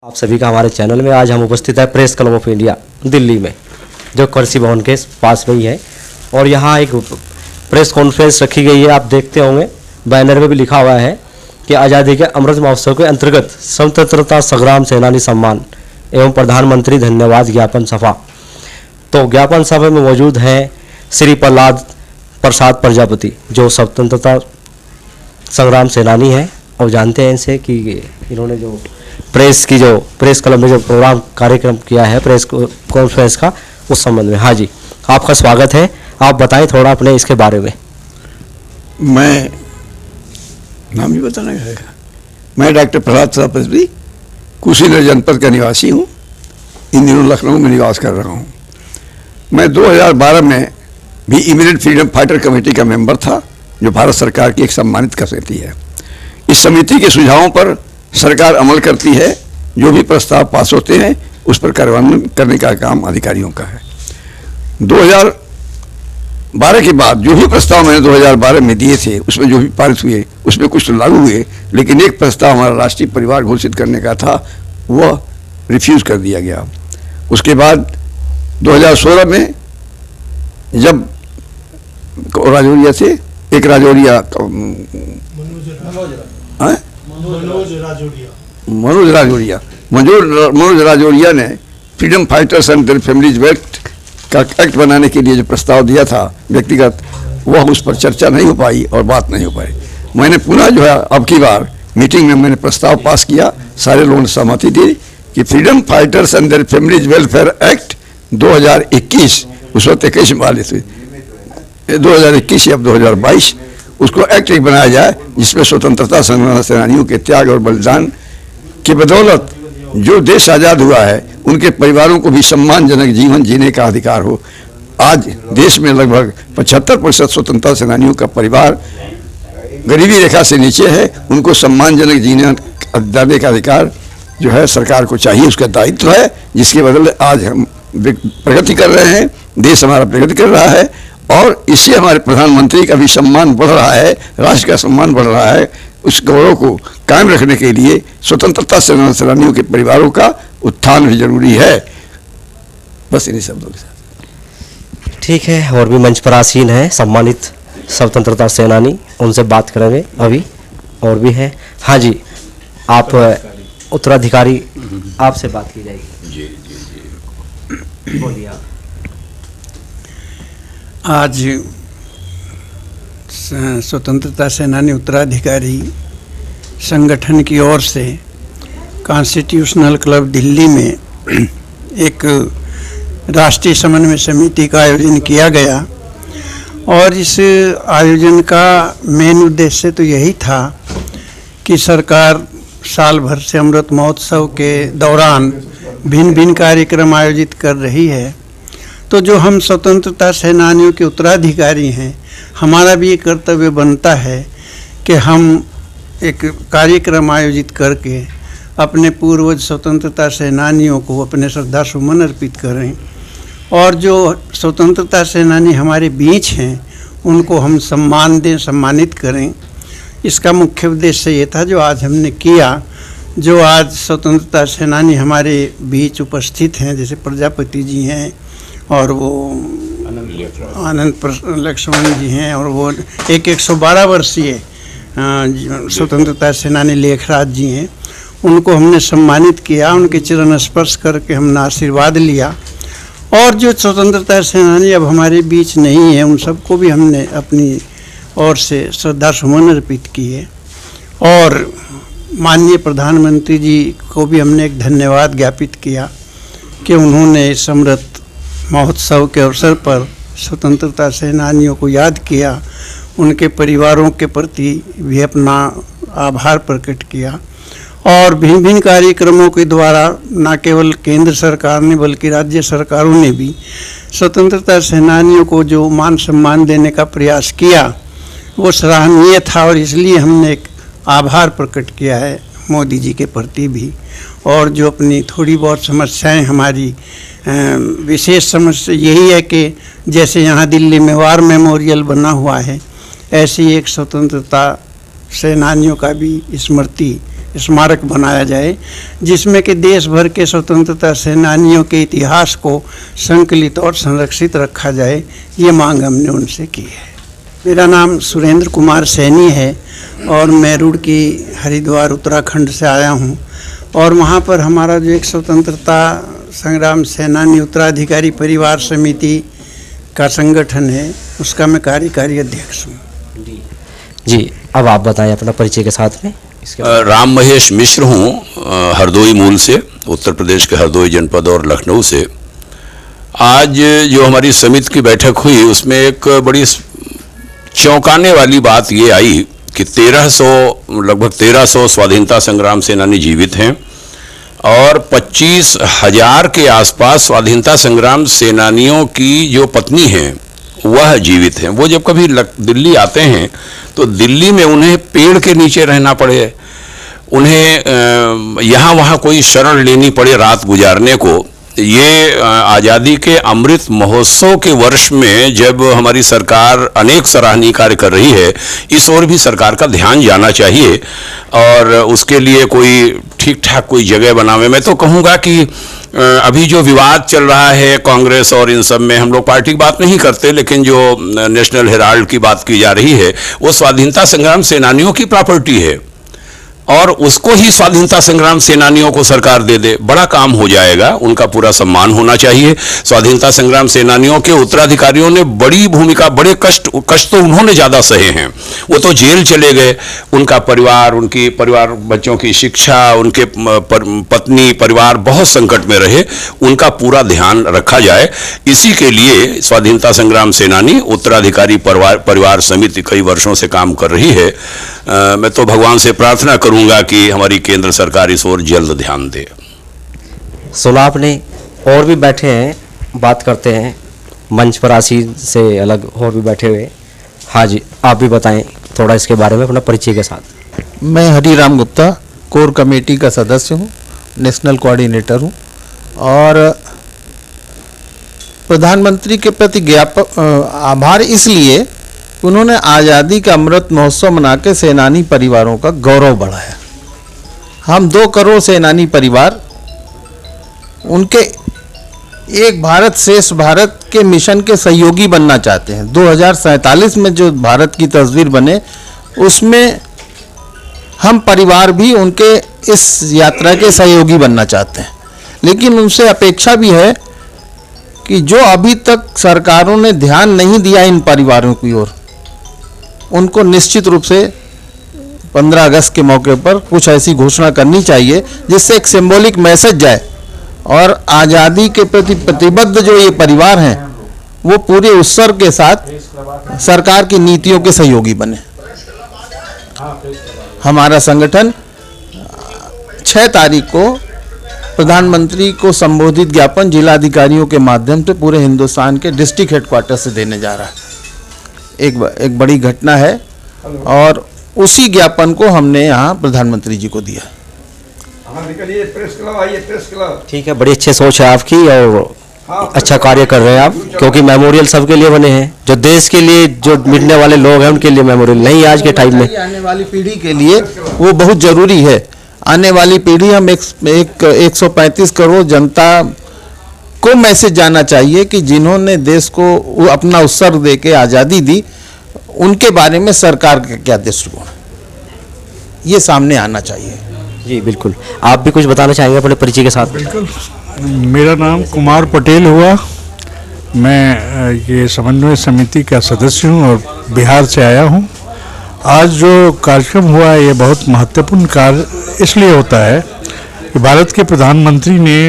आप सभी का हमारे चैनल में। आज हम उपस्थित है press club of India Delhi में, जो कृषि भवन के पास में ही है। और यहाँ एक प्रेस कॉन्फ्रेंस रखी गई है। आप देखते होंगे बैनर में भी लिखा हुआ है कि आज़ादी के अमृत महोत्सव के अंतर्गत स्वतंत्रता संग्राम सेनानी सम्मान एवं प्रधानमंत्री धन्यवाद ज्ञापन सभा। तो ज्ञापन सभा में मौजूद हैं श्री प्रसाद प्रजापति, जो स्वतंत्रता संग्राम सेनानी हैं। और जानते हैं इनसे कि इन्होंने जो प्रेस क्लब में जो प्रोग्राम कार्यक्रम किया है प्रेस कॉन्फ्रेंस का, उस संबंध में। हाँ जी, आपका स्वागत है। आप बताएं थोड़ा अपने इसके बारे में। मैं नाम ही बताना है। मैं डॉक्टर प्रसाद प्रजापति कुशीनगर जनपद का निवासी हूँ। इन दिनों लखनऊ में निवास कर रहा हूँ। मैं 2012 में भी इमीडिएट फ्रीडम फाइटर कमेटी का मेंबर था, जो भारत सरकार की एक सम्मानित समिति है। इस समिति के सुझावों पर सरकार अमल करती है। जो भी प्रस्ताव पास होते हैं उस पर कार्यान्वयन करने का काम अधिकारियों का है। 2012 के बाद जो भी प्रस्ताव मैंने 2012 में दिए थे, उसमें जो भी पारित हुए उसमें कुछ तो लागू हुए, लेकिन एक प्रस्ताव हमारा राष्ट्रीय परिवार घोषित करने का था, वह रिफ्यूज कर दिया गया। उसके बाद 2016 में जब राजौरिया से एक मनोज राजौरिया ने freedom fighters and their families act का एक्ट बनाने के लिए जो प्रस्ताव दिया था व्यक्तिगत, वह उस पर चर्चा नहीं हो पाई और बात नहीं हो पाई। मैंने पुनः जो है अब की बार मीटिंग में मैंने प्रस्ताव पास किया। सारे लोगों ने सहमति दी कि freedom fighters and their families welfare act 2021, उस वक्त 21 वाले थे, 2021 या 2022, उसको एक्ट एक बनाया जाए जिसमें स्वतंत्रता संग्राम सेनानियों के त्याग और बलिदान की बदौलत जो देश आज़ाद हुआ है, उनके परिवारों को भी सम्मानजनक जीवन जीने का अधिकार हो। आज देश में लगभग 75% स्वतंत्रता सेनानियों का परिवार गरीबी रेखा से नीचे है। उनको सम्मानजनक जीने देने का अधिकार जो है सरकार को चाहिए, उसका दायित्व है, जिसके बदले आज हम प्रगति कर रहे हैं, देश हमारा प्रगति कर रहा है। और इससे हमारे प्रधानमंत्री का भी सम्मान बढ़ रहा है, राष्ट्र का सम्मान बढ़ रहा है। उस गौरव को कायम रखने के लिए स्वतंत्रता सेनानियों के परिवारों का उत्थान भी जरूरी है। बस इन्हीं शब्दों के साथ। ठीक है, और भी मंच पर आसीन है सम्मानित स्वतंत्रता सेनानी, उनसे बात करेंगे अभी। और भी है। हाँ जी, आप उत्तराधिकारी, आपसे बात की जाएगी। जी बोलिए आप। आज स्वतंत्रता सेनानी उत्तराधिकारी संगठन की ओर से कॉन्स्टिट्यूशनल क्लब दिल्ली में एक राष्ट्रीय समन्वय समिति का आयोजन किया गया। और इस आयोजन का मेन उद्देश्य तो यही था कि सरकार साल भर से अमृत महोत्सव के दौरान भिन्न भिन्न कार्यक्रम आयोजित कर रही है। तो जो हम स्वतंत्रता सेनानियों के उत्तराधिकारी हैं, हमारा भी ये कर्तव्य बनता है कि हम एक कार्यक्रम आयोजित करके अपने पूर्वज स्वतंत्रता सेनानियों को अपने श्रद्धा सुमन अर्पित करें। और जो स्वतंत्रता सेनानी हमारे बीच हैं उनको हम सम्मान दें, सम्मानित करें। इसका मुख्य उद्देश्य ये था जो आज हमने किया। जो आज स्वतंत्रता सेनानी हमारे बीच उपस्थित हैं, जैसे प्रजापति जी हैं और वो आनंद लक्ष्मण जी हैं, और वो एक 112 वर्षीय स्वतंत्रता सेनानी लेखराज जी हैं। उनको हमने सम्मानित किया, उनके चरण स्पर्श करके हमने आशीर्वाद लिया। और जो स्वतंत्रता सेनानी अब हमारे बीच नहीं है, उन सबको भी हमने अपनी ओर से श्रद्धा सुमन अर्पित किए। और माननीय प्रधानमंत्री जी को भी हमने एक धन्यवाद ज्ञापित किया कि उन्होंने इस अमृत महोत्सव के अवसर पर स्वतंत्रता सेनानियों को याद किया, उनके परिवारों के प्रति भी अपना आभार प्रकट किया। और भिन्न भिन्न कार्यक्रमों के द्वारा न केवल केंद्र सरकार ने बल्कि राज्य सरकारों ने भी स्वतंत्रता सेनानियों को जो मान सम्मान देने का प्रयास किया, वो सराहनीय था। और इसलिए हमने एक आभार प्रकट किया है मोदी जी के प्रति भी। और जो अपनी थोड़ी बहुत समस्याएं हमारी विशेष समस्या यही है कि जैसे यहाँ दिल्ली में वार मेमोरियल बना हुआ है, ऐसी एक स्वतंत्रता सेनानियों का भी स्मृति स्मारक बनाया जाए, जिसमें कि देश भर के स्वतंत्रता सेनानियों के इतिहास को संकलित और संरक्षित रखा जाए। ये मांग हमने उनसे की है। मेरा नाम सुरेंद्र कुमार सैनी है और मैं रुड़की हरिद्वार उत्तराखंड से आया हूँ और वहाँ पर हमारा जो एक स्वतंत्रता संग्राम सेनानी उत्तराधिकारी परिवार समिति का संगठन है, उसका मैं कार्यकारी अध्यक्ष हूँ। जी, अब आप बताएं अपना परिचय के साथ में इसके राम महेश मिश्र हूँ, हरदोई मूल से, उत्तर प्रदेश के हरदोई जनपद और लखनऊ से। आज जो हमारी समिति की बैठक हुई उसमें एक बड़ी चौंकाने वाली बात ये आई कि लगभग 1300 स्वाधीनता संग्राम सेनानी जीवित हैं और 25,000 के आसपास स्वाधीनता संग्राम सेनानियों की जो पत्नी हैं वह जीवित हैं। वो जब कभी दिल्ली आते हैं तो दिल्ली में उन्हें पेड़ के नीचे रहना पड़े, उन्हें यहाँ वहाँ कोई शरण लेनी पड़े रात गुजारने को। ये आज़ादी के अमृत महोत्सव के वर्ष में जब हमारी सरकार अनेक सराहनीय कार्य कर रही है, इस ओर भी सरकार का ध्यान जाना चाहिए और उसके लिए कोई ठीक ठाक कोई जगह बनावे। मैं तो कहूँगा कि अभी जो विवाद चल रहा है कांग्रेस और इन सब में, हम लोग पार्टी की बात नहीं करते, लेकिन जो नेशनल हेराल्ड की बात की जा रही है वो स्वाधीनता संग्राम सेनानियों की प्रॉपर्टी है और उसको ही स्वाधीनता संग्राम सेनानियों को सरकार दे दे, बड़ा काम हो जाएगा। उनका पूरा सम्मान होना चाहिए। स्वाधीनता संग्राम सेनानियों के उत्तराधिकारियों ने बड़ी भूमिका, बड़े कष्ट तो उन्होंने ज़्यादा सहे हैं। वो तो जेल चले गए, उनका परिवार, उनकी परिवार, बच्चों की शिक्षा, उनके पत्नी परिवार बहुत संकट में रहे, उनका पूरा ध्यान रखा जाए। इसी के लिए स्वाधीनता संग्राम सेनानी उत्तराधिकारी परिवार समिति कई वर्षों से काम कर रही है। मैं तो भगवान से प्रार्थना करूंगा कि हमारी केंद्र सरकार इस ओर जल्द ध्यान दे। सुना आपने, और भी बैठे हैं, बात करते हैं। मंच पर आसीन से अलग और भी बैठे हुए। हाँ जी, आप भी बताएं थोड़ा इसके बारे में अपना परिचय के साथ। मैं हरिराम गुप्ता, कोर कमेटी का सदस्य हूँ, नेशनल कोऑर्डिनेटर हूँ और प्रधानमंत्री के प्रति आभार इसलिए उन्होंने आज़ादी का अमृत महोत्सव मना के सेनानी परिवारों का गौरव बढ़ाया। हम 2 करोड़ सेनानी परिवार उनके एक भारत श्रेष्ठ भारत के मिशन के सहयोगी बनना चाहते हैं। 2047 में जो भारत की तस्वीर बने उसमें हम परिवार भी उनके इस यात्रा के सहयोगी बनना चाहते हैं। लेकिन उनसे अपेक्षा भी है कि जो अभी तक सरकारों ने ध्यान नहीं दिया इन परिवारों की ओर, उनको निश्चित रूप से 15 अगस्त के मौके पर कुछ ऐसी घोषणा करनी चाहिए जिससे एक सिंबॉलिक मैसेज जाए और आज़ादी के प्रति प्रतिबद्ध जो ये परिवार हैं वो पूरे उत्सर्ग के साथ सरकार की नीतियों के सहयोगी बने। हमारा संगठन 6 तारीख को प्रधानमंत्री को संबोधित ज्ञापन जिलाधिकारियों के माध्यम से पूरे हिंदुस्तान के डिस्ट्रिक्ट हेडक्वार्टर से देने जा रहा है। एक बड़ी घटना है और उसी ज्ञापन को हमने यहाँ प्रधानमंत्री जी को दिया। ठीक है, बड़ी अच्छी सोच है आपकी और अच्छा कार्य कर रहे हैं आप, क्योंकि मेमोरियल सबके लिए बने हैं। जो देश के लिए जो मिटने वाले लोग हैं उनके लिए मेमोरियल नहीं, आज के टाइम में आने वाली पीढ़ी के लिए वो बहुत जरूरी है। आने वाली पीढ़ी, हम 135 करोड़ जनता को मैसेज जाना चाहिए कि जिन्होंने देश को अपना उत्सर्ग दे के आज़ादी दी, उनके बारे में सरकार का क्या दृष्टिकोण है, ये सामने आना चाहिए। जी बिल्कुल, आप भी कुछ बताना चाहेंगे अपने परिचय के साथ? बिल्कुल, मेरा नाम कुमार पटेल हुआ, मैं ये समन्वय समिति का सदस्य हूँ और बिहार से आया हूँ। आज जो कार्यक्रम हुआ है ये बहुत महत्वपूर्ण कार्य इसलिए होता है कि भारत के प्रधानमंत्री ने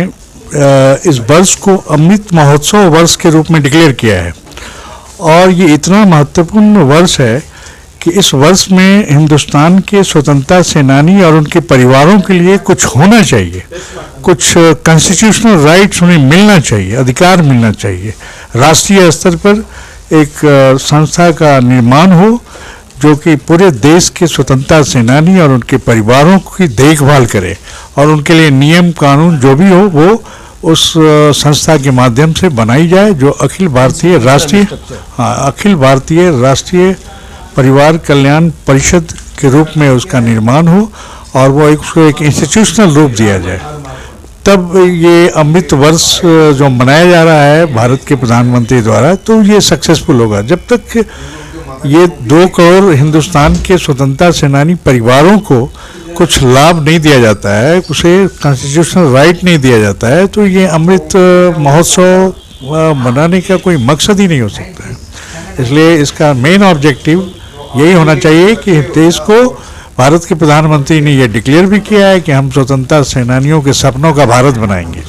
इस वर्ष को अमृत महोत्सव वर्ष के रूप में डिक्लेयर किया है और ये इतना महत्वपूर्ण वर्ष है कि इस वर्ष में हिंदुस्तान के स्वतंत्रता सेनानी और उनके परिवारों के लिए कुछ होना चाहिए, कुछ कॉन्स्टिट्यूशनल राइट्स उन्हें मिलना चाहिए, अधिकार मिलना चाहिए। राष्ट्रीय स्तर पर एक संस्था का निर्माण हो जो कि पूरे देश के स्वतंत्रता सेनानी और उनके परिवारों की देखभाल करे और उनके लिए नियम कानून जो भी हो वो उस संस्था के माध्यम से बनाई जाए, जो अखिल भारतीय राष्ट्रीय परिवार कल्याण परिषद के रूप में उसका निर्माण हो और वो उसको एक इंस्टीट्यूशनल रूप दिया जाए, तब ये अमृत वर्ष जो मनाया जा रहा है भारत के प्रधानमंत्री द्वारा, तो ये सक्सेसफुल होगा। जब तक ये 2 करोड़ हिंदुस्तान के स्वतंत्रता सेनानी परिवारों को कुछ लाभ नहीं दिया जाता है, उसे कॉन्स्टिट्यूशनल राइट नहीं दिया जाता है, तो ये अमृत महोत्सव मनाने का कोई मकसद ही नहीं हो सकता है। इसलिए इसका मेन ऑब्जेक्टिव यही होना चाहिए कि देश को, भारत के प्रधानमंत्री ने यह डिक्लेयर भी किया है कि हम स्वतंत्रता सेनानियों के सपनों का भारत बनाएंगे।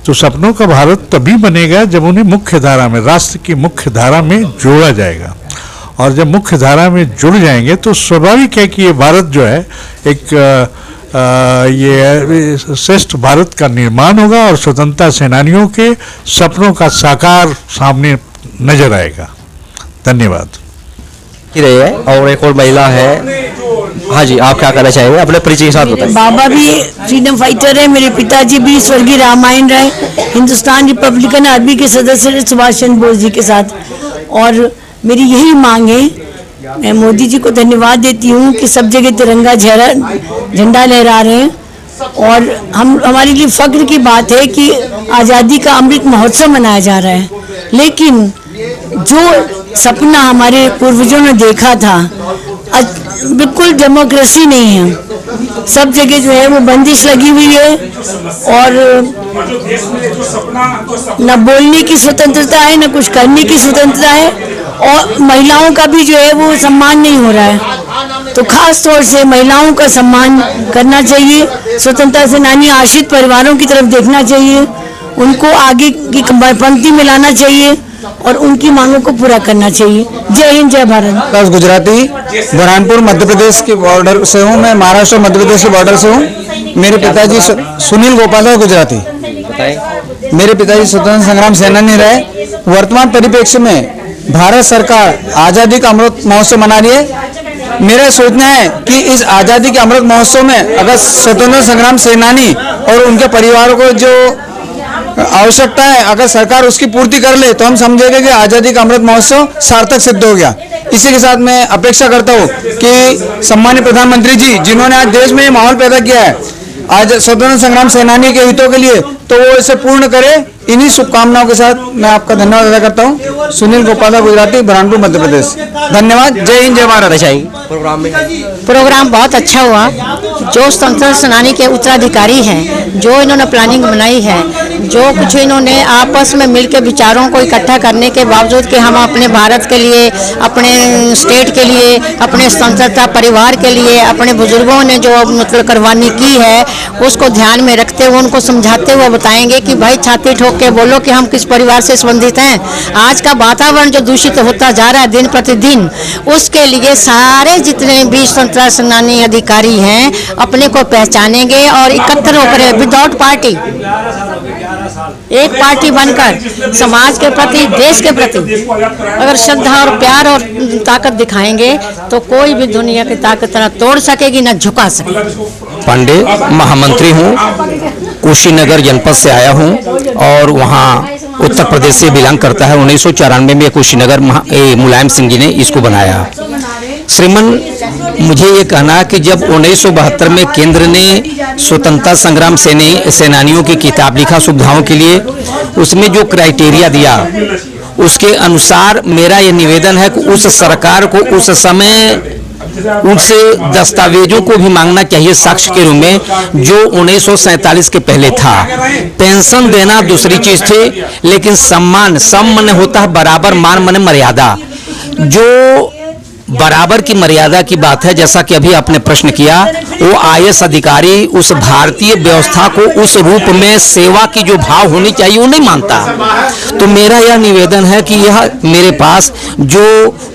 तो सपनों का भारत तभी बनेगा जब उन्हें मुख्य धारा में, राष्ट्र की मुख्य धारा में जोड़ा जाएगा। और जब मुख्य धारा में जुड़ जाएंगे तो स्वाभाविक है कि ये भारत जो है एक ये श्रेष्ठ भारत का निर्माण होगा और स्वतंत्रता सेनानियों के सपनों का साकार सामने नजर आएगा। धन्यवाद। रहे हैं और एक और महिला है। हाँ जी, आप क्या कहना चाहेंगे? अपने परिचय के साथ बताइए। बाबा भी फ्रीडम फाइटर है, मेरे पिताजी भी स्वर्गीय रामायण राय हिंदुस्तान रिपब्लिकन आर्मी के सदस्य रहे सुभाष चंद्र बोस जी के साथ। और मेरी यही मांग है, मैं मोदी जी को धन्यवाद देती हूँ कि सब जगह तिरंगा झंडा लहरा रहे हैं। और हमारे लिए फख्र की बात है कि आज़ादी का अमृत महोत्सव मनाया जा रहा है। लेकिन जो सपना हमारे पूर्वजों ने देखा था, बिल्कुल डेमोक्रेसी नहीं है, सब जगह जो है वो बंदिश लगी हुई है और न बोलने की स्वतंत्रता है, न कुछ करने की स्वतंत्रता है, और महिलाओं का भी जो है वो सम्मान नहीं हो रहा है। तो खास तौर से महिलाओं का सम्मान करना चाहिए, स्वतंत्रता सेनानी आश्रित परिवारों की तरफ देखना चाहिए, उनको आगे की पंक्ति में लाना चाहिए और उनकी मांगों को पूरा करना चाहिए। जय हिंद, जय भारत। विकास गुजराती, बुरहानपुर मध्य प्रदेश के बॉर्डर से हूँ। मैं महाराष्ट्र मध्य प्रदेश के बॉर्डर से हूँ। मेरे पिताजी सुनील गोपाल गुजराती, मेरे पिताजी स्वतंत्रता संग्राम सेनानी रहे। वर्तमान परिप्रेक्ष्य में भारत सरकार आज़ादी का अमृत महोत्सव मना रही है। मेरा सोचना है कि इस आज़ादी के अमृत महोत्सव में अगर स्वतंत्रता संग्राम सेनानी और उनके परिवारों को जो आवश्यकता है, अगर सरकार उसकी पूर्ति कर ले तो हम समझेंगे कि आज़ादी का अमृत महोत्सव सार्थक सिद्ध हो गया। इसी के साथ मैं अपेक्षा करता हूँ कि सम्मानित प्रधानमंत्री जी, जिन्होंने आज देश में ये माहौल पैदा किया है आज स्वतंत्रता संग्राम सेनानी के हितों के लिए, तो वो इसे पूर्ण करे। इन्हीं शुभकामनाओं के साथ मैं आपका धन्यवाद अदा करता हूँ। सुनील गोपाल गुजराती, बुरहानपुर मध्य प्रदेश। धन्यवाद। जय हिंद, जय भारत। प्रोग्राम बहुत अच्छा हुआ। जो स्वतंत्रता सेनानी के उत्तराधिकारी हैं, जो इन्होंने प्लानिंग बनाई है, जो कुछ इन्होंने आपस में मिलकर विचारों को इकट्ठा करने के बावजूद कि हम अपने भारत के लिए, अपने स्टेट के लिए, अपने स्वतंत्रता परिवार के लिए, अपने बुजुर्गों ने जो मतलब कुर्बानी की है उसको ध्यान में रखते हुए उनको समझाते हुए बताएंगे कि भाई छाती ठोक के बोलो कि हम किस परिवार से संबंधित हैं। आज का वातावरण जो दूषित होता जा रहा है दिन प्रतिदिन, उसके लिए सारे जितने भी स्वतंत्रता सेनानी अधिकारी हैं अपने को पहचानेंगे और एकत्र होकर विदाउट पार्टी, एक पार्टी बनकर समाज के प्रति, देश के प्रति अगर श्रद्धा और प्यार और ताकत दिखाएंगे तो कोई भी दुनिया की ताकत न तोड़ सकेगी न झुका सकेगी। पांडे महामंत्री हूँ, कुशीनगर जनपद से आया हूँ और वहाँ उत्तर प्रदेश से बिलोंग करता है। 1994 में कुशीनगर मुलायम सिंह जी ने इसको बनाया। श्रीमन, मुझे ये कहना है कि जब 1972 में केंद्र ने स्वतंत्रता संग्राम सेनानियों की किताब लिखा सुविधाओं के लिए, उसमें जो क्राइटेरिया दिया उसके अनुसार मेरा ये निवेदन है कि उस सरकार को उस समय उनसे दस्तावेजों को भी मांगना चाहिए साक्ष्य के रूप में, जो 1947 के पहले था। पेंशन देना दूसरी चीज थी, लेकिन सम्मान, सम माने होता है बराबर, मान माने मर्यादा। जो बराबर की मर्यादा की बात है, जैसा कि अभी आपने प्रश्न किया, वो आईएएस अधिकारी उस भारतीय व्यवस्था को उस रूप में सेवा की जो भाव होनी चाहिए वो नहीं मानता। तो मेरा यह निवेदन है कि यह मेरे पास जो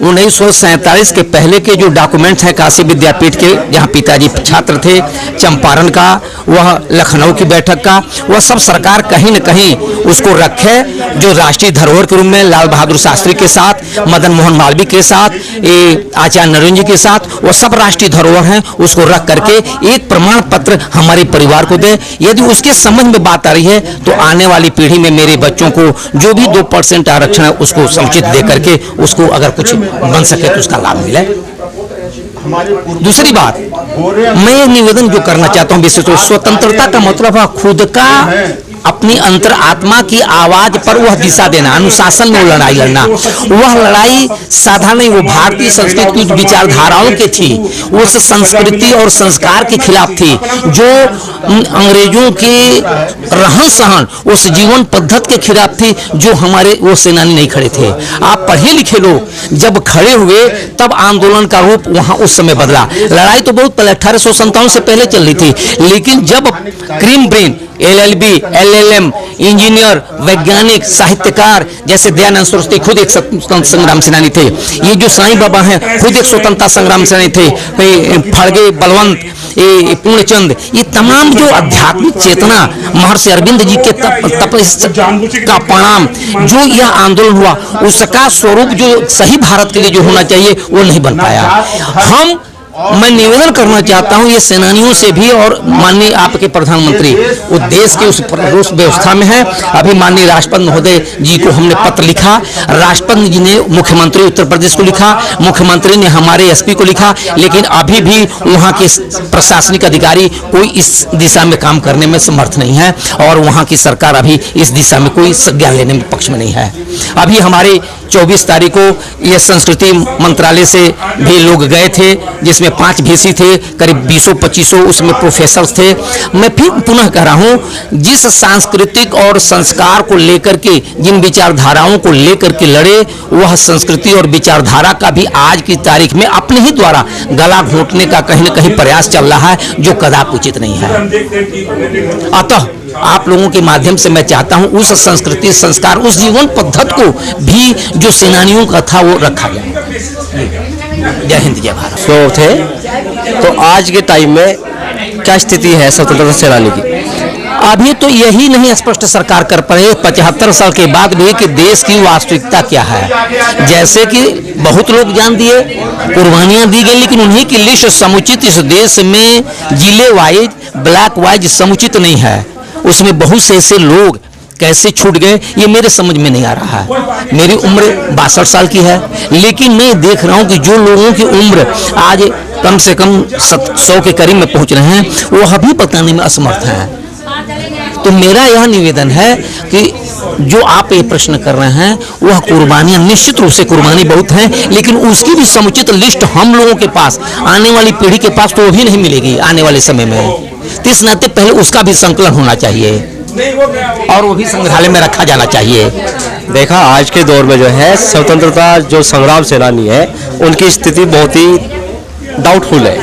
1947 के पहले के जो डॉक्यूमेंट्स हैं काशी विद्यापीठ के, जहाँ पिताजी छात्र थे, चंपारण का, वह लखनऊ की बैठक का, वह सब सरकार कहीं न कहीं उसको रखे, जो राष्ट्रीय धरोहर के रूप में लाल बहादुर शास्त्री के साथ, मदन मोहन मालवीय के साथ, आचार्य नरेंद्र जी के साथ, वो सब राष्ट्रीय धरोहर हैं, उसको रख करके एक प्रमाण पत्र हमारे परिवार को दे। यदि उसके समझ में बात आ रही है तो आने वाली पीढ़ी में मेरे बच्चों को जो भी 2% आरक्षण है उसको समुचित दे करके उसको अगर कुछ बन सके तो उसका लाभ मिले। दूसरी बात, मैं ये निवेदन जो करना चाहता हूं विशेष रूप से, स्वतंत्रता का मतलब है खुद का अपनी अंतर आत्मा की आवाज पर वह दिशा देना, अनुशासन में वो लड़ाई लड़ना। वह लड़ाई साधारण नहीं, वो भारतीय संस्कृति की विचारधाराओं की थी, उस संस्कृति और संस्कार के खिलाफ थी जो अंग्रेजों के रहन सहन, उस जीवन पद्धति के खिलाफ थी जो हमारे वो सेनानी नहीं खड़े थे। आप पढ़े लिखे लोग जब खड़े हुए तब आंदोलन का रूप वहां उस समय बदला। लड़ाई तो बहुत पहले 1857 से पहले चल रही थी, लेकिन जब cream brain, LLB, LLM, engineer, वैज्ञानिक, साहित्यकार जैसे दयानंद सरस्वती खुद एक स्वतंत्रता संग्राम सेनानी थे, ये जो साईं बाबा हैं खुद एक स्वतंत्रता संग्राम सेनानी थे, फड़गे, बलवंत, पूर्णचंद, ये तमाम जो आध्यात्मिक चेतना महर्षि अरविंद जी के तपस्या का परिणाम जो यह आंदोलन हुआ, उसका स्वरूप जो सही भारत के लिए जो होना चाहिए वो नहीं बन पाया। मैं निवेदन करना चाहता हूं ये सेनानियों से भी, और माननीय आपके प्रधानमंत्री वो देश के उस व्यवस्था में है। अभी माननीय राष्ट्रपति महोदय जी को हमने पत्र लिखा, राष्ट्रपति जी ने मुख्यमंत्री उत्तर प्रदेश को लिखा, मुख्यमंत्री ने हमारे SP को लिखा, लेकिन अभी भी वहां के प्रशासनिक अधिकारी कोई इस दिशा में काम करने में समर्थ नहीं है, और वहां की सरकार अभी इस दिशा में कोई संज्ञान लेने में पक्ष में नहीं है। अभी हमारे 24 तारीख को यह संस्कृति मंत्रालय से भी लोग गए थे, जिसमें 5 VC थे, करीब 20-25 उसमें प्रोफेसर थे। मैं फिर पुनः कह रहा हूं, जिस सांस्कृतिक और संस्कार को लेकर के, जिन विचारधाराओं को लेकर के लड़े, वह संस्कृति और विचारधारा का भी आज की तारीख में अपने ही द्वारा गला घोंटने का कहीं न कहीं प्रयास चल रहा है, जो कदापि उचित नहीं है। अतः आप लोगों के माध्यम से मैं चाहता हूं उस संस्कृति, संस्कार, उस जीवन पद्धति को भी जो सेनानियों का था वो रखा जाए। जय हिंद, जय भारत। तो थे तो आज के टाइम में क्या स्थिति है स्वतंत्रता सेनानी की? अभी तो यही नहीं स्पष्ट सरकार कर पाए 75 साल के बाद भी कि देश की वास्तविकता क्या है। जैसे कि बहुत लोग जान दिए, कुर्बानियां दी गई, लेकिन उन्हीं की लिस्ट समुचित इस देश में जिले वाइज, ब्लॉक वाइज समुचित नहीं है। उसमें बहुत से ऐसे लोग कैसे छूट गए ये मेरे समझ में नहीं आ रहा है। मेरी उम्र 62 साल की है, लेकिन मैं देख रहा हूं कि जो लोगों की उम्र आज कम से कम 100 के करीब में पहुंच रहे हैं, वो अभी बताने में असमर्थ हैं। तो मेरा यह निवेदन है कि जो आप ये प्रश्न कर रहे हैं, वह कुर्बानियां निश्चित रूप से कुर्बानी बहुत हैं, लेकिन उसकी भी समुचित लिस्ट हम लोगों के पास, आने वाली पीढ़ी के पास तो वो भी नहीं मिलेगी आने वाले समय में। तो इस नाते पहले उसका भी संकलन होना चाहिए और वो भी संग्रहालय में रखा जाना चाहिए। देखा आज के दौर में जो है स्वतंत्रता जो संग्राम सेनानी है उनकी स्थिति बहुत ही डाउटफुल है।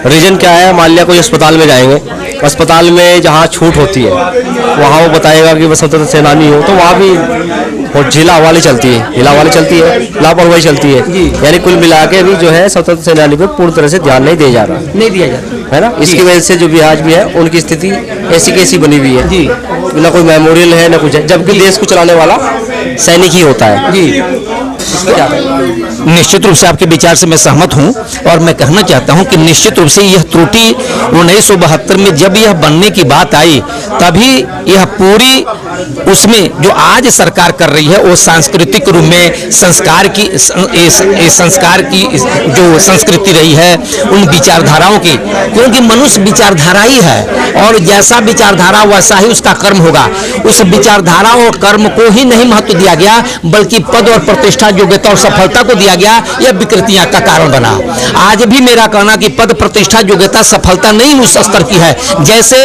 रीजन क्या है? मान लिया कोई अस्पताल में जाएंगे, अस्पताल में जहाँ छूट होती है वहाँ वो बताएगा कि वह स्वतंत्र सेनानी हो, तो वहाँ भी और झीला वाली चलती है, हिला वाली चलती है, लापरवाही चलती है। यानी कुल मिला के भी जो है स्वतंत्र सेनानी पर पूर्ण तरह से ध्यान नहीं दिया जा रहा, नहीं दिया जाता है ना। इसकी वजह से जो भी आज भी है उनकी स्थिति ऐसी कैसी बनी हुई है जी, ना कोई मेमोरियल है ना कुछ है, जबकि देश को चलाने वाला सैनिक ही होता है जी। निश्चित रूप से आपके विचार से मैं सहमत हूं, और मैं कहना चाहता हूं कि निश्चित रूप से यह त्रुटि 1972 में जब यह बनने की बात आई, तभी यह पूरी उसमें जो आज सरकार कर रही है वो सांस्कृतिक रूप में संस्कार की जो संस्कृति रही है उन विचारधाराओं की, क्योंकि मनुष्य विचारधारा ही है और जैसा विचारधारा वैसा ही उसका कर्म होगा। उस विचारधारा और कर्म को ही नहीं महत्व दिया गया, बल्कि पद और प्रतिष्ठा, योग्यता और सफलता को दिया गया। यह विकृतियां का कारण बना। आज भी मेरा कहना कि पद, प्रतिष्ठा, योग्यता, सफलता नहीं उस स्तर की है जैसे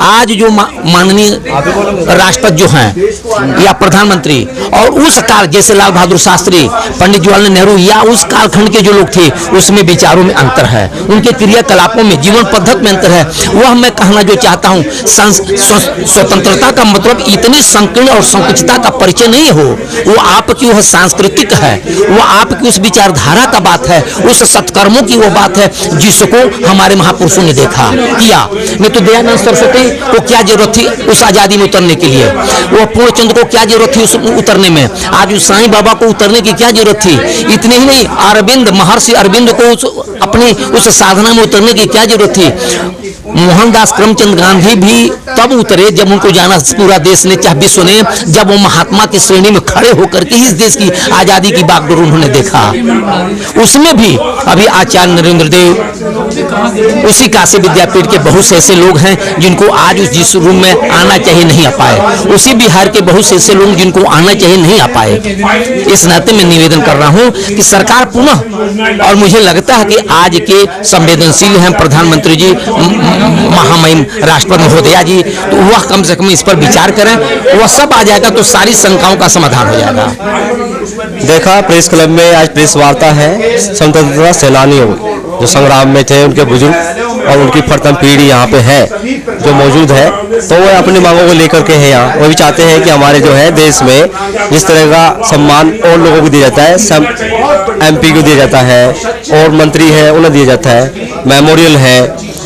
आज जो माननीय राष्ट्रपति जो हैं या प्रधानमंत्री, और उस काल जैसे लाल बहादुर शास्त्री, पंडित जवाहरलाल नेहरू या उस कालखंड के जो लोग थे, उसमें विचारों में अंतर है, उनके क्रियाकलापों में, जीवन पद्धति में अंतर है। वह मैं कहना जो चाहता हूँ, स्वतंत्रता का मतलब इतनी संकीर्ण और संकुचितता का परिचय नहीं हो, वो आपकी वह सांस्कृतिक है, वो आपकी उस विचारधारा का बात है, उस सत्कर्मों की वो बात है जिसको हमारे महापुरुषों ने देखा किया। नहीं तो दयानंद सरस्वती सिंह को क्या जरूरत थी उस आज़ादी में उतरने के लिए, वो पूर्णचंद्र को क्या जरूरत थी उस उतरने में, आज उस साईं बाबा को उतरने की क्या जरूरत थी। इतने ही नहीं, अरविंद, महर्षि अरविंद को अपनी उस साधना में उतरने की क्या जरूरत थी। मोहनदास करमचंद गांधी भी तब उतरे जब उनको जाना पूरा देश ने, चाहे विश्व ने, जब वो महात्मा की श्रेणी में खड़े होकर के इस देश की आज़ादी की बागडोर उन्होंने देखा। उसमें भी अभी आचार्य नरेंद्र देव, उसी काशी विद्यापीठ के बहुत से ऐसे लोग हैं जिनको आज उस जिस रूम में आना चाहिए नहीं आ पाए, उसी बिहार के बहुत से ऐसे लोग जिनको आना चाहिए नहीं आ पाए। इस नाते मैं निवेदन कर रहा हूं कि सरकार पुनः, और मुझे लगता है कि आज के संवेदनशील हैं प्रधानमंत्री जी, महामहिम राष्ट्रपति महोदया जी, तो वह कम से कम इस पर विचार करें, वह सब आ जाएगा तो सारी शंकाओं का समाधान हो जाएगा। देखा प्रेस क्लब में आज प्रेस वार्ता है स्वतंत्रता सेनानियों जो संग्राम में थे, उनके बुजुर्ग और उनकी प्रथम पीढ़ी यहाँ पे है जो मौजूद है, तो वो अपनी मांगों को लेकर के है यहाँ। वो भी चाहते हैं कि हमारे जो है देश में जिस तरह का सम्मान और लोगों को दिया जाता है, सब MP को दिया जाता है और मंत्री है उन्हें दिया जाता है, मेमोरियल है,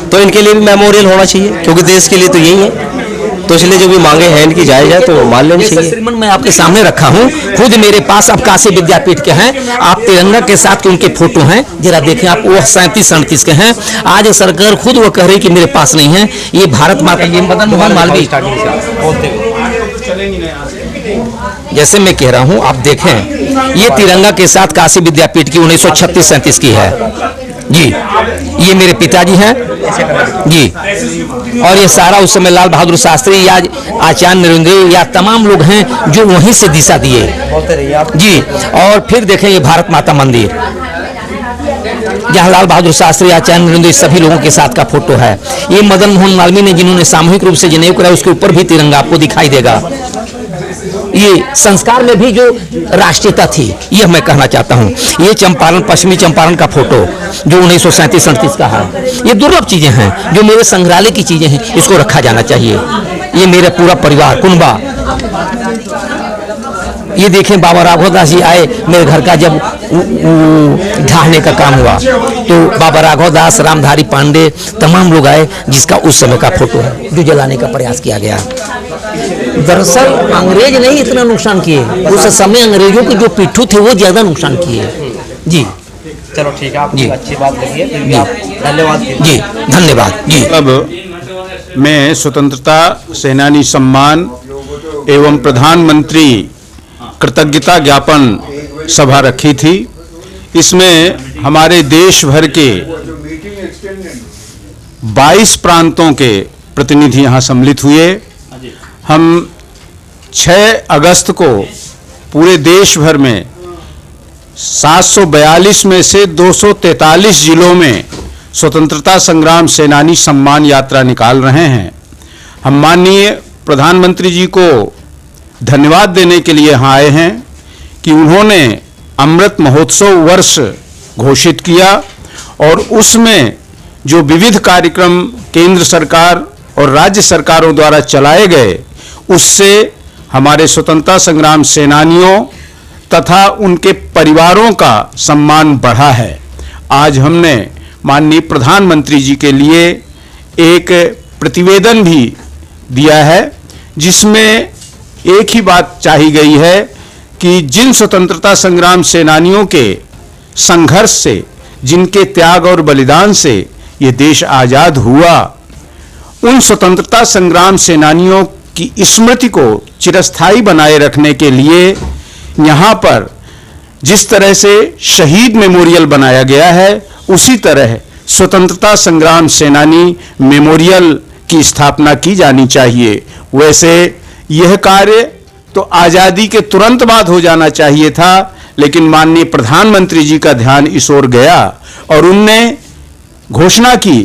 तो इनके लिए भी मेमोरियल होना चाहिए क्योंकि देश के लिए तो यही है। तो इसलिए जो भी मांगे हैं इनकी जायज है तो मान लेनी चाहिए। श्रीमन मैं आपके सामने रखा हूँ, खुद मेरे पास अब काशी विद्यापीठ के हैं, आप तिरंगा के साथ उनके फोटो हैं, जरा देखें आप, वो 37-38 के हैं। आज सरकार खुद वो कह रही कि मेरे पास नहीं है, ये भारत माता की। मदन मोहन मालवीय, जैसे मैं कह रहा हूँ आप देखें, ये तिरंगा के साथ काशी विद्यापीठ की 1936-37 की है जी, ये मेरे पिताजी हैं जी, और ये सारा उस समय लाल बहादुर शास्त्री या आचार्य नरेंद्र या तमाम लोग हैं जो वहीं से दिशा दिए जी। और फिर देखें ये भारत माता मंदिर, जहाँ लाल बहादुर शास्त्री, आचार्य नरेंद्र, सभी लोगों के साथ का फोटो है। ये मदन मोहन मालवीय ने जिन्होंने सामूहिक रूप से जनेऊ कराया, उसके ऊपर भी तिरंगा आपको दिखाई देगा। ये संस्कार में भी जो राष्ट्रीयता थी, ये मैं कहना चाहता हूँ। ये चंपारण, पश्चिमी चंपारण का फोटो जो 1937-38 का है, ये दुर्लभ चीजें हैं जो मेरे संग्रहालय की चीजें हैं, इसको रखा जाना चाहिए। ये मेरा पूरा परिवार कुनबा, ये देखें बाबा राघवदास जी आए मेरे घर का, जब ढाहने का काम हुआ तो बाबा राघवदास, रामधारी पांडे, तमाम लोग आए, जिसका उस समय का फोटो है जो जलाने का प्रयास किया गया। दरअसल अंग्रेज नहीं इतना नुकसान किए, उस समय अंग्रेजों के जो पिट्ठू थे वो ज्यादा नुकसान किए जी। चलो ठीक है, आपकी अच्छी बात लगी है, धन्यवाद जी, धन्यवाद जी। अब मैं स्वतंत्रता सेनानी सम्मान एवं प्रधानमंत्री कृतज्ञता ज्ञापन सभा रखी थी। इसमें हमारे देश भर के 22 प्रांतों के प्रतिनिधि यहाँ सम्मिलित हुए। हम 6 अगस्त को पूरे देश भर में 742 में से 243 जिलों में स्वतंत्रता संग्राम सेनानी सम्मान यात्रा निकाल रहे हैं। हम माननीय प्रधानमंत्री जी को धन्यवाद देने के लिए यहाँ आए हैं कि उन्होंने अमृत महोत्सव वर्ष घोषित किया और उसमें जो विविध कार्यक्रम केंद्र सरकार और राज्य सरकारों द्वारा चलाए गए, उससे हमारे स्वतंत्रता संग्राम सेनानियों तथा उनके परिवारों का सम्मान बढ़ा है। आज हमने माननीय प्रधानमंत्री जी के लिए एक प्रतिवेदन भी दिया है, जिसमें एक ही बात चाही गई है कि जिन स्वतंत्रता संग्राम सेनानियों के संघर्ष से, जिनके त्याग और बलिदान से ये देश आज़ाद हुआ, उन स्वतंत्रता संग्राम सेनानियों की स्मृति को चिरस्थायी बनाए रखने के लिए यहाँ पर जिस तरह से शहीद मेमोरियल बनाया गया है, उसी तरह स्वतंत्रता संग्राम सेनानी मेमोरियल की स्थापना की जानी चाहिए। वैसे यह कार्य तो आज़ादी के तुरंत बाद हो जाना चाहिए था, लेकिन माननीय प्रधानमंत्री जी का ध्यान इस ओर गया और उनने घोषणा की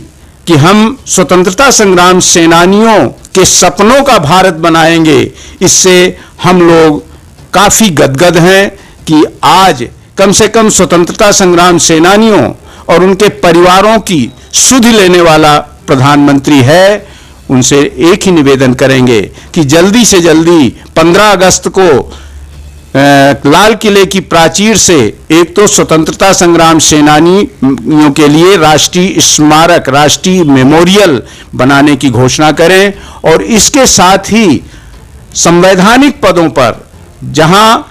कि हम स्वतंत्रता संग्राम सेनानियों के सपनों का भारत बनाएंगे। इससे हम लोग काफ़ी गदगद हैं कि आज कम से कम स्वतंत्रता संग्राम सेनानियों और उनके परिवारों की सुध लेने वाला प्रधानमंत्री है। उनसे एक ही निवेदन करेंगे कि जल्दी से जल्दी 15 अगस्त को लाल किले की प्राचीर से एक तो स्वतंत्रता संग्राम सेनानियों के लिए राष्ट्रीय स्मारक, राष्ट्रीय मेमोरियल बनाने की घोषणा करें और इसके साथ ही संवैधानिक पदों पर जहां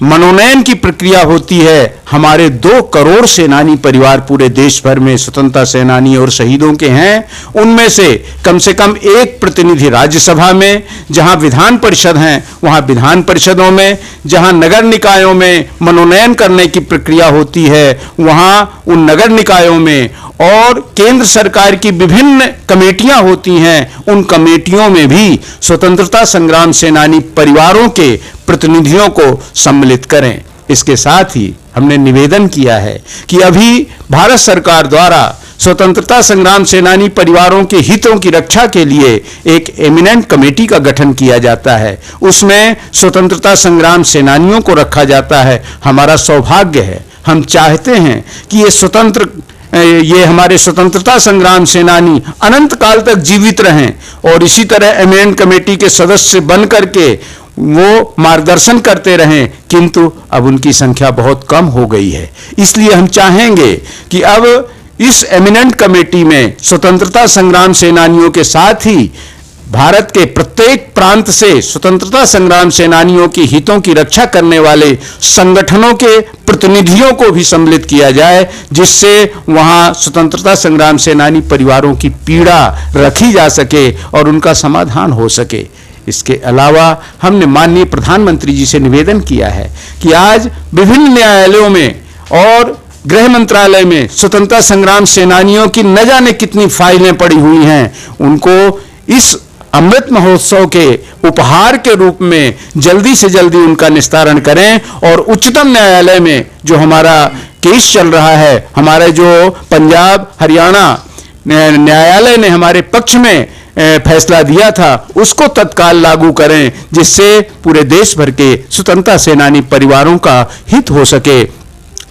मनोनयन की प्रक्रिया होती है, हमारे 2 करोड़ सेनानी परिवार पूरे देश भर में स्वतंत्रता सेनानी और शहीदों के हैं, उनमें से कम एक प्रतिनिधि राज्यसभा में, जहां विधान परिषद हैं वहां विधान परिषदों में, जहां नगर निकायों में मनोनयन करने की प्रक्रिया होती है वहां उन नगर निकायों में, और केंद्र सरकार की विभिन्न कमेटियां होती हैं, उन कमेटियों में भी स्वतंत्रता संग्राम सेनानी परिवारों के प्रतिनिधियों को सम्मिलित करें। इसके साथ ही हमने निवेदन किया है कि अभी भारत सरकार द्वारा स्वतंत्रता संग्राम सेनानी परिवारों के हितों की रक्षा के लिए एक एमिनेंट कमेटी का गठन किया जाता है, उसमें स्वतंत्रता संग्राम सेनानियों को रखा जाता है। हमारा सौभाग्य है, हम चाहते हैं कि ये हमारे स्वतंत्रता संग्राम सेनानी अनंत काल तक जीवित रहें और इसी तरह एमिनेंट कमेटी के सदस्य बन करके वो मार्गदर्शन करते रहें, किंतु अब उनकी संख्या बहुत कम हो गई है। इसलिए हम चाहेंगे कि अब इस एमिनेंट कमेटी में स्वतंत्रता संग्राम सेनानियों के साथ ही भारत के प्रत्येक प्रांत से स्वतंत्रता संग्राम सेनानियों के हितों की रक्षा करने वाले संगठनों के प्रतिनिधियों को भी सम्मिलित किया जाए, जिससे वहां स्वतंत्रता संग्राम सेनानी परिवारों की पीड़ा रखी जा सके और उनका समाधान हो सके। इसके अलावा हमने माननीय प्रधानमंत्री जी से निवेदन किया है कि आज विभिन्न न्यायालयों में और गृह मंत्रालय में स्वतंत्रता संग्राम सेनानियों की न जाने कितनी फाइलें पड़ी हुई हैं, उनको इस अमृत महोत्सव के उपहार के रूप में जल्दी से जल्दी उनका निस्तारण करें और उच्चतम न्यायालय में जो हमारा केस चल रहा है, हमारे जो पंजाब हरियाणा न्यायालय ने हमारे पक्ष में फैसला दिया था, उसको तत्काल लागू करें, जिससे पूरे देश भर के स्वतंत्रता सेनानी परिवारों का हित हो सके।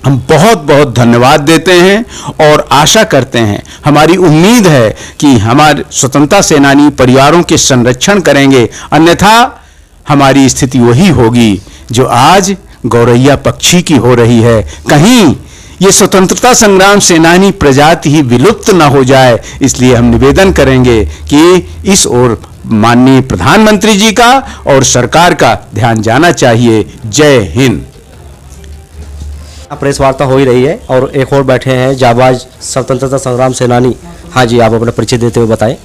हम बहुत बहुत धन्यवाद देते हैं और आशा करते हैं, हमारी उम्मीद है कि हमारे स्वतंत्रता सेनानी परिवारों के संरक्षण करेंगे, अन्यथा हमारी स्थिति वही होगी जो आज गौरैया पक्षी की हो रही है। कहीं ये स्वतंत्रता संग्राम सेनानी प्रजाति ही विलुप्त न हो जाए, इसलिए हम निवेदन करेंगे कि इस ओर माननीय प्रधानमंत्री जी का और सरकार का ध्यान जाना चाहिए। जय हिंद। प्रेस वार्ता हो ही रही है और एक और बैठे हैं जाबाज स्वतंत्रता संग्राम सेनानी। हाँ जी, आप अपना परिचय देते हुए बताएं।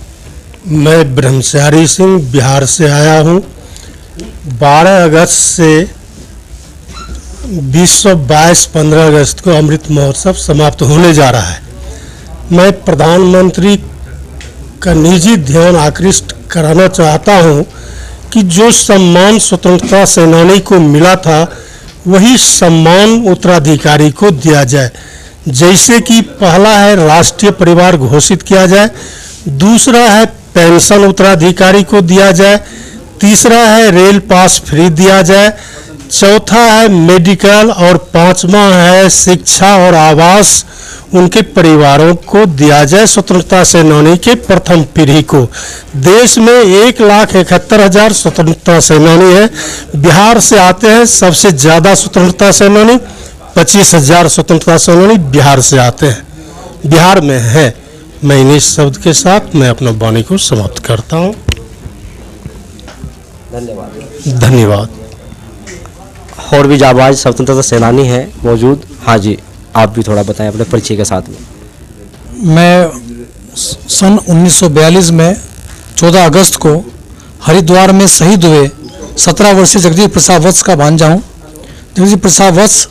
मैं ब्रह्मचारी सिंह बिहार से आया हूँ। 12 अगस्त से 2022-15 अगस्त को अमृत महोत्सव समाप्त होने जा रहा है। मैं प्रधानमंत्री का निजी ध्यान आकृष्ट कराना चाहता हूँ कि जो सम्मान स्वतंत्रता सेनानी को मिला था वही सम्मान उत्तराधिकारी को दिया जाए। जैसे कि पहला है राष्ट्रीय परिवार घोषित किया जाए, दूसरा है पेंशन उत्तराधिकारी को दिया जाए, तीसरा है रेल पास फ्री दिया जाए, चौथा है मेडिकल और पांचवा है शिक्षा और आवास उनके परिवारों को दिया जाए। स्वतंत्रता सेनानी के प्रथम पीढ़ी को देश में 1,71,000 स्वतंत्रता सेनानी है। बिहार से आते हैं सबसे ज़्यादा स्वतंत्रता सेनानी, 25,000 स्वतंत्रता सेनानी बिहार से आते हैं, बिहार में है। मैं इन्हीं शब्द के साथ मैं अपना वाणी को समाप्त करता हूँ। धन्यवाद। और भी जाबाज स्वतंत्रता सेनानी हैं मौजूद। हाँ जी, आप भी थोड़ा बताएं अपने परिचय के साथ में। मैं सन 1942 में 14 अगस्त को हरिद्वार में शहीद हुए 17 वर्षीय जगदीश प्रसाद वत्स का भांजा हूँ। जगदीश प्रसाद वत्स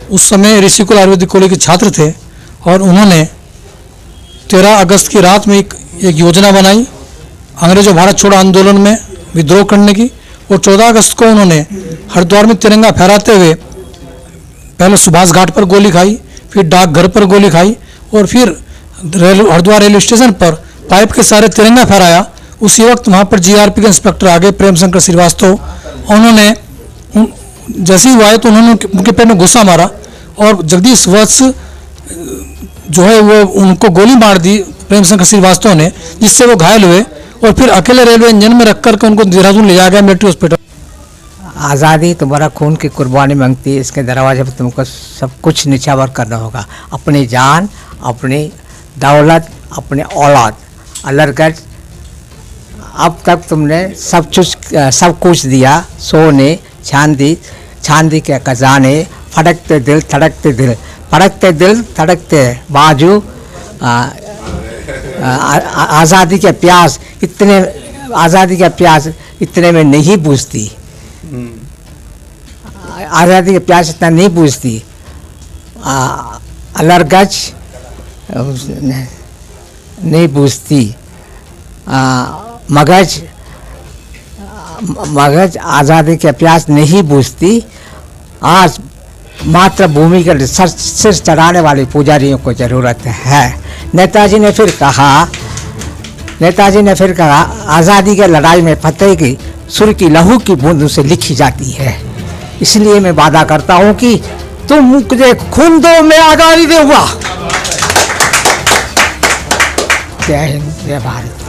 उस समय ऋषिकुल आयुर्वेदिक कॉलेज के छात्र थे और उन्होंने 13 अगस्त की रात में एक योजना बनाई अंग्रेजों भारत छोड़ो आंदोलन में विद्रोह करने की, और 14 अगस्त को उन्होंने हरिद्वार में तिरंगा फहराते हुए पहले सुभाष घाट पर गोली खाई, फिर डाकघर पर गोली खाई और फिर हरिद्वार रेलवे स्टेशन पर पाइप के सारे तिरंगा फहराया। उसी वक्त वहाँ पर जीआरपी के इंस्पेक्टर आ गए, प्रेम शंकर श्रीवास्तव। उन्होंने जैसे ही वो आए तो उन्होंने उनके पैर में घुसा मारा और जगदीश वत्स जो है वो उनको गोली मार दी प्रेम शंकर श्रीवास्तव ने, जिससे वो घायल हुए और फिर अकेले रेलवे इंजन में रख करके उनको देहरादून ले जाया गया मिलिट्री हॉस्पिटल। आज़ादी तुम्हारा खून की कुर्बानी मांगती है, इसके दरवाजे पर तुमको सब कुछ निछावर करना होगा, अपनी जान, अपनी दौलत, अपने औलाद। अलरगज अब तक तुमने सब कुछ दिया, सोने चांदी के खजाने, फटकते दिल धड़कते दिल, फटकते दिल धड़कते बाजू, आज़ादी के प्यास इतने में नहीं बुझती, आज़ादी के प्यास इतना नहीं बुझती। अलरगज नहीं बुझती, मगज आज़ादी के प्यास नहीं बुझती। आज मातृभूमि के सिर चढ़ाने वाले पुजारियों को ज़रूरत है। नेताजी ने फिर कहा आज़ादी के लड़ाई में फतेह की सुर की लहू की बूंदों से लिखी जाती है। इसलिए मैं वादा करता हूँ कि तुम मुझे खून दो, मैं आज़ादी दूंगा। जय हिंद, जय भारत।